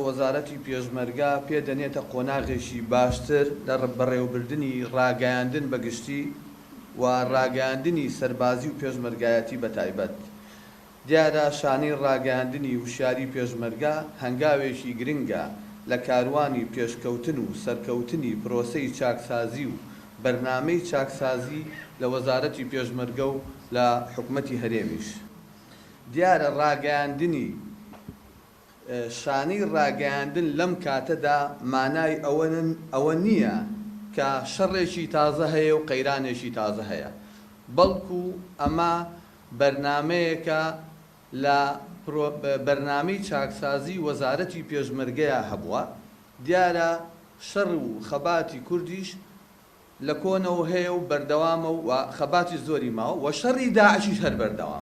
وەزارەتی پێشمەرگە پێدەنێتە قۆناغێکی باشتر لە بەڕێوەبردننی ڕاگەیاندن بەگشتی و ڕاگەیاندنی سەربازی و پێشمەرگایەتی بەتایبەت. دیارە شانەی ڕاگەیاندنی وشیاری پێشمەرگە هەنگاوێکی گرنگە لە کاروانی پێشکەوتن و سەرکەوتنی پرۆسەی چاکسازی و بەرنامەی چاکسازی لە وەزارەتی پێشمەرگە و لە حکومەتی هەرێمیش. دیارە ڕاگەیاندنی شانەی ڕاگەیاندن لەم کاتەدا مانای ئەوە نییە کە شەڕێکی تازە هەیە و قەیرانێکی تازە هەیە، بەڵکو ئەمە بەرنامەیەکە لە بەرنامەی چاکسازی وەزارەتی پێشمەرگەیە هەبووە. دیارە شەڕ و خەباتی کوردیش لە کۆنەوە هەیە و بەردەوامە و خەباتی زۆری ماوە و شەڕی داعشیش هەر بەردەوامە.